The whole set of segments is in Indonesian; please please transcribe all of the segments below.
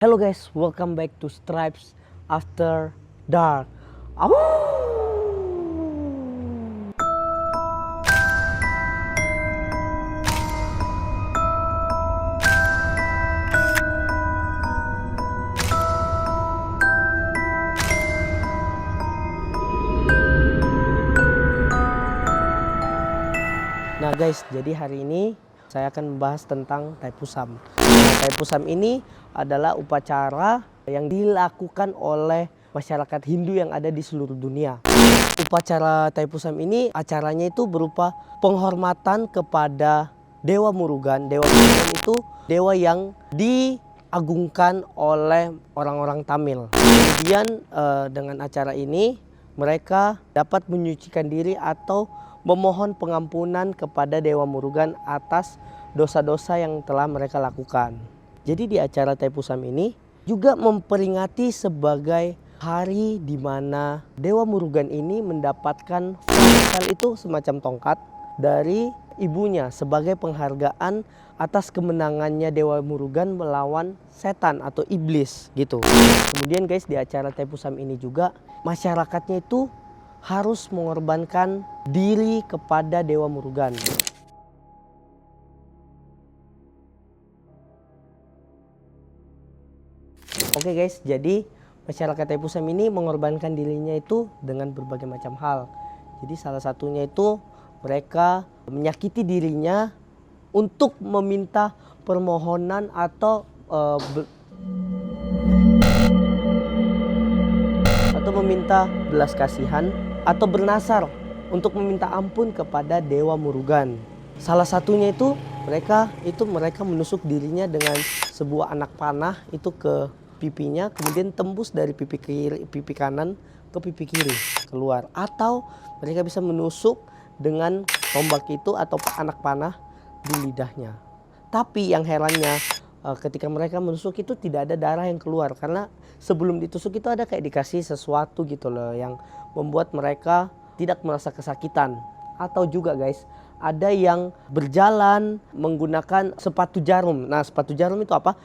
Hello guys, welcome back to Stripes After Dark. Nah guys, jadi hari ini saya akan membahas tentang Thaipusam. Thaipusam ini adalah upacara yang dilakukan oleh masyarakat Hindu yang ada di seluruh dunia. Upacara Thaipusam ini acaranya itu berupa penghormatan kepada Dewa Murugan. Dewa Murugan itu dewa yang diagungkan oleh orang-orang Tamil. Kemudian dengan acara ini mereka dapat menyucikan diri atau memohon pengampunan kepada Dewa Murugan atas dosa-dosa yang telah mereka lakukan. Jadi di acara Thaipusam ini juga memperingati sebagai hari di mana Dewa Murugan ini mendapatkan fal itu semacam tongkat dari ibunya sebagai penghargaan atas kemenangannya Dewa Murugan melawan setan atau iblis gitu. Kemudian guys, di acara Thaipusam ini juga masyarakatnya itu harus mengorbankan diri kepada Dewa Murugan. Oke guys, jadi masyarakat Thaipusam ini mengorbankan dirinya itu dengan berbagai macam hal. Jadi salah satunya itu mereka menyakiti dirinya untuk meminta permohonan atau meminta belas kasihan atau bernasar untuk meminta ampun kepada Dewa Murugan. Salah satunya itu mereka menusuk dirinya dengan sebuah anak panah itu ke pipinya, kemudian tembus dari pipi kanan ke pipi kiri keluar, atau mereka bisa menusuk dengan tombak itu atau anak panah di lidahnya. Tapi yang herannya ketika mereka menusuk itu tidak ada darah yang keluar, karena sebelum ditusuk itu ada kayak dikasih sesuatu gitu loh yang membuat mereka tidak merasa kesakitan. Atau juga guys, ada yang berjalan menggunakan sepatu jarum. Nah, sepatu jarum itu apa?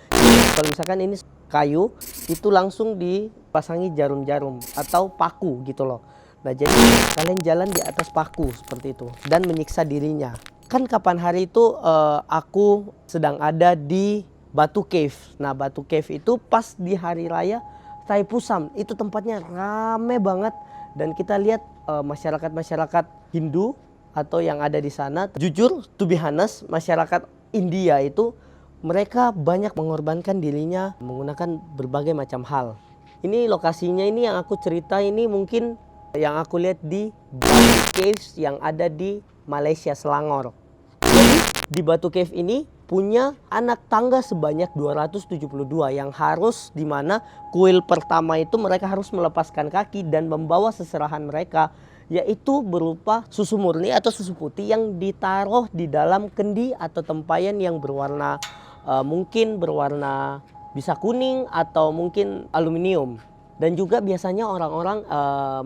Kalau misalkan ini kayu, itu langsung dipasangi jarum-jarum atau paku gitu loh. Nah, jadi kalian jalan di atas paku seperti itu dan menyiksa dirinya. Kan kapan hari itu aku sedang ada di Batu Cave. Nah, Batu Cave itu pas di hari raya Thaipusam. Itu tempatnya rame banget. Dan kita lihat masyarakat-masyarakat Hindu atau yang ada di sana. Jujur, to be honest, masyarakat India itu mereka banyak mengorbankan dirinya menggunakan berbagai macam hal. Ini lokasinya ini yang aku cerita ini mungkin yang aku lihat di Batu Caves yang ada di Malaysia, Selangor. Jadi di Batu Cave ini punya anak tangga sebanyak 272 yang harus, dimana kuil pertama itu mereka harus melepaskan kaki dan membawa seserahan mereka, yaitu berupa susu murni atau susu putih yang ditaruh di dalam kendi atau tempayan yang berwarna mungkin berwarna bisa kuning atau mungkin aluminium. Dan juga biasanya orang-orang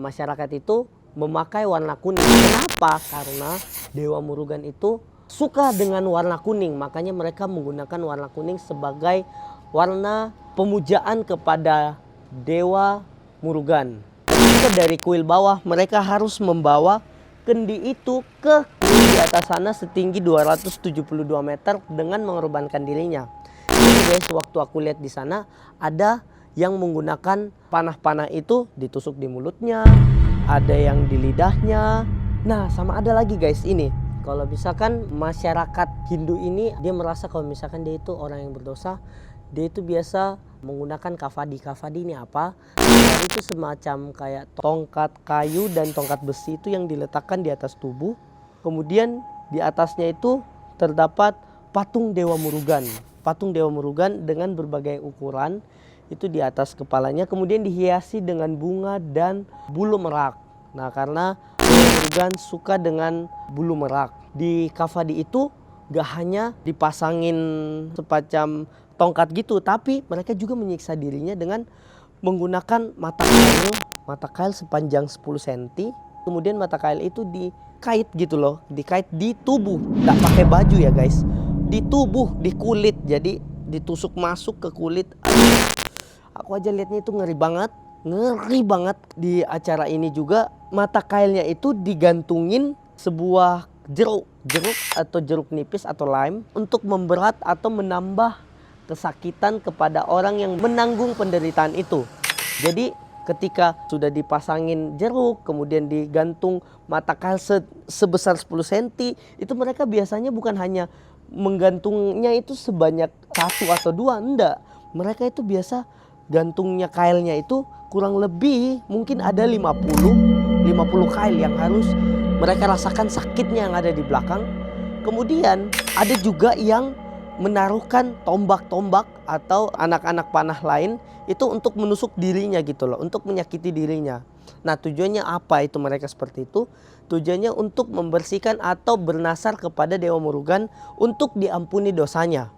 masyarakat itu memakai warna kuning. Kenapa? Karena Dewa Murugan itu suka dengan warna kuning, makanya mereka menggunakan warna kuning sebagai warna pemujaan kepada Dewa Murugan. Ketika dari kuil bawah mereka harus membawa kendi itu ke kuil di atas sana setinggi 272 meter dengan mengorbankan dirinya. Jadi guys, waktu aku lihat di sana ada yang menggunakan panah-panah itu ditusuk di mulutnya, ada yang di lidahnya. Nah, sama ada lagi guys ini. Kalau misalkan masyarakat Hindu ini dia merasa kalau misalkan dia itu orang yang berdosa, dia itu biasa menggunakan kafadi. Kafadi ini apa? Kafadi itu semacam kayak tongkat kayu dan tongkat besi itu yang diletakkan di atas tubuh. Kemudian di atasnya itu terdapat patung Dewa Murugan. Patung Dewa Murugan dengan berbagai ukuran itu di atas kepalanya. Kemudian dihiasi dengan bunga dan bulu merak. Nah, karena Murugan suka dengan bulu merak. Di kafadi itu gak hanya dipasangin semacam tongkat gitu, tapi mereka juga menyiksa dirinya dengan menggunakan mata kail sepanjang 10 cm. Kemudian mata kail itu dikait gitu loh, dikait di tubuh, gak pakai baju ya guys, di tubuh, di kulit. Jadi ditusuk masuk ke kulit. Aku aja lihatnya itu ngeri banget. Ngeri banget. Di acara ini juga mata kailnya itu digantungin sebuah jeruk atau jeruk nipis atau lime untuk memberat atau menambah kesakitan kepada orang yang menanggung penderitaan itu. Jadi ketika sudah dipasangin jeruk, kemudian digantung mata kail sebesar 10 cm, itu mereka biasanya bukan hanya menggantungnya itu sebanyak 1 atau 2, enggak. Mereka itu biasa gantungnya kailnya itu kurang lebih mungkin ada 50 kail yang harus mereka rasakan sakitnya yang ada di belakang. Kemudian ada juga yang menaruhkan tombak-tombak atau anak-anak panah lain itu untuk menusuk dirinya gitu loh, untuk menyakiti dirinya. Nah, tujuannya apa itu mereka seperti itu? Tujuannya untuk membersihkan atau bernasar kepada Dewa Murugan untuk diampuni dosanya.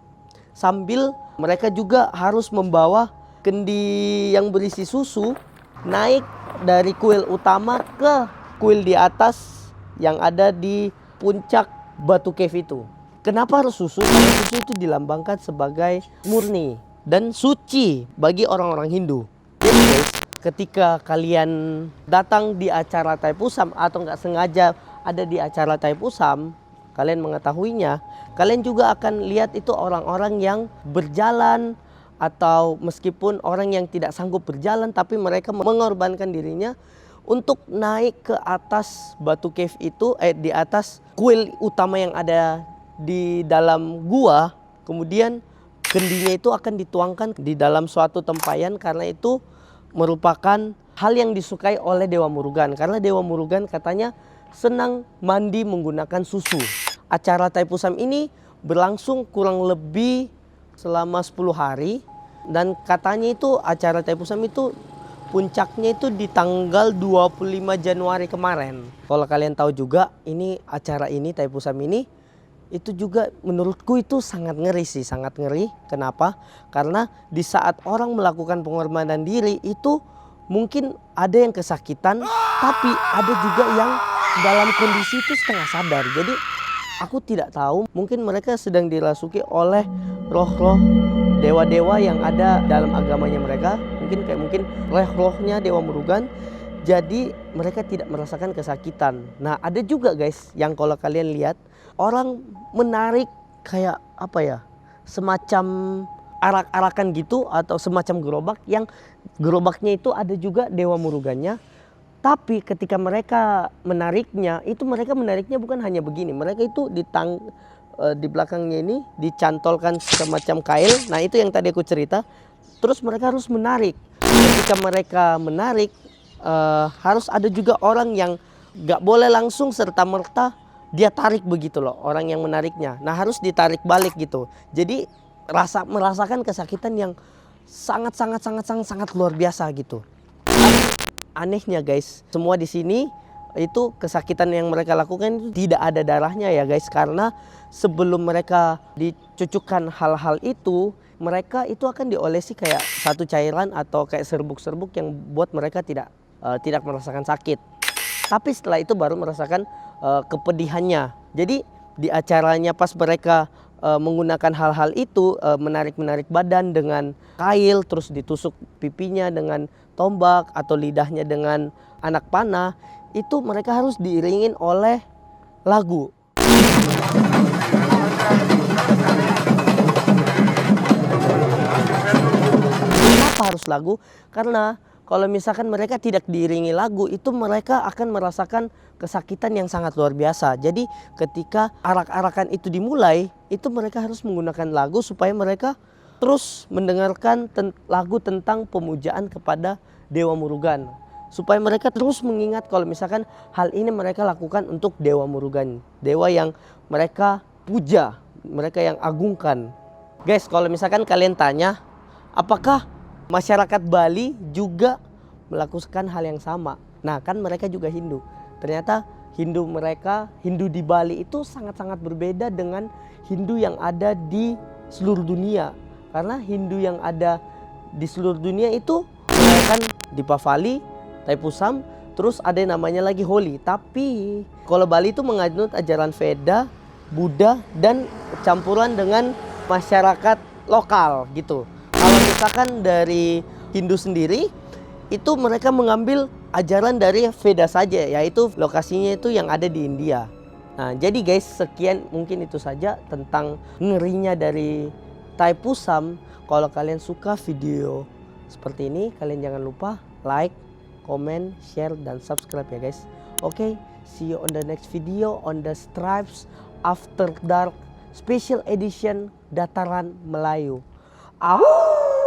Sambil mereka juga harus membawa kendi yang berisi susu naik dari kuil utama ke kuil di atas yang ada di puncak batu cave itu. Kenapa harus susu? Karena susu itu dilambangkan sebagai murni dan suci bagi orang-orang Hindu. Jadi guys, ketika kalian datang di acara Thaipusam atau nggak sengaja ada di acara Thaipusam, kalian mengetahuinya, kalian juga akan lihat itu orang-orang yang berjalan atau meskipun orang yang tidak sanggup berjalan tapi mereka mengorbankan dirinya untuk naik ke atas batu cave itu, di atas kuil utama yang ada di dalam gua. Kemudian kendinya itu akan dituangkan di dalam suatu tempayan karena itu merupakan hal yang disukai oleh Dewa Murugan. Karena Dewa Murugan katanya senang mandi menggunakan susu. Acara Thaipusam ini berlangsung kurang lebih selama 10 hari. Dan katanya itu acara Thaipusam itu puncaknya itu di tanggal 25 Januari kemarin. Kalau kalian tahu juga, ini acara ini Thaipusam ini itu juga menurutku itu sangat ngeri sih, sangat ngeri. Kenapa? Karena di saat orang melakukan pengorbanan diri itu mungkin ada yang kesakitan, tapi ada juga yang dalam kondisi itu setengah sadar. Jadi aku tidak tahu, mungkin mereka sedang dirasuki oleh roh-roh dewa-dewa yang ada dalam agamanya mereka. Mungkin roh-rohnya Dewa Murugan. Jadi mereka tidak merasakan kesakitan. Nah, ada juga guys yang kalau kalian lihat orang menarik kayak apa ya, semacam arak-arakan gitu atau semacam gerobak yang gerobaknya itu ada juga Dewa Murugannya. Tapi ketika mereka menariknya itu mereka menariknya bukan hanya begini, mereka itu di belakangnya ini dicantolkan semacam kail. Nah, itu yang tadi aku cerita. Terus mereka harus menarik. Ketika mereka menarik harus ada juga orang yang gak boleh langsung serta-merta dia tarik begitu loh, orang yang menariknya. Nah, harus ditarik balik gitu. Jadi merasakan kesakitan yang sangat luar biasa gitu. Tapi anehnya guys, semua di sini itu kesakitan yang mereka lakukan itu tidak ada darahnya ya guys. Karena sebelum mereka dicucukkan hal-hal itu, mereka itu akan diolesi kayak satu cairan atau kayak serbuk-serbuk yang buat mereka tidak merasakan sakit. Tapi setelah itu baru merasakan kepedihannya. Jadi di acaranya pas mereka menggunakan hal-hal itu, menarik-menarik badan dengan kail, terus ditusuk pipinya dengan tombak atau lidahnya dengan anak panah, itu mereka harus diiringin oleh lagu. Kenapa harus lagu? Karena kalau misalkan mereka tidak diiringi lagu, itu mereka akan merasakan kesakitan yang sangat luar biasa. Jadi ketika arak-arakan itu dimulai, itu mereka harus menggunakan lagu supaya mereka terus mendengarkan lagu tentang pemujaan kepada Dewa Murugan. Supaya mereka terus mengingat kalau misalkan hal ini mereka lakukan untuk Dewa Murugan. Dewa yang mereka puja, mereka yang agungkan. Guys, kalau misalkan kalian tanya, apakah masyarakat Bali juga melakukan hal yang sama? Nah, kan mereka juga Hindu. Ternyata Hindu di Bali itu sangat-sangat berbeda dengan Hindu yang ada di seluruh dunia. Karena Hindu yang ada di seluruh dunia itu merayakan Deepavali, Thaipusam, terus ada yang namanya lagi Holi. Tapi kalau Bali itu menganut ajaran Veda, Buddha, dan campuran dengan masyarakat lokal gitu. Kalau misalkan dari Hindu sendiri itu mereka mengambil ajaran dari Veda saja, yaitu lokasinya itu yang ada di India. Nah, jadi guys, sekian mungkin itu saja tentang ngerinya dari Thaipusam. Kalau kalian suka video seperti ini, kalian jangan lupa like, comment, share, dan subscribe ya guys. Oke, see you on the next video on the Stripes After Dark Special Edition Dataran Melayu. Au!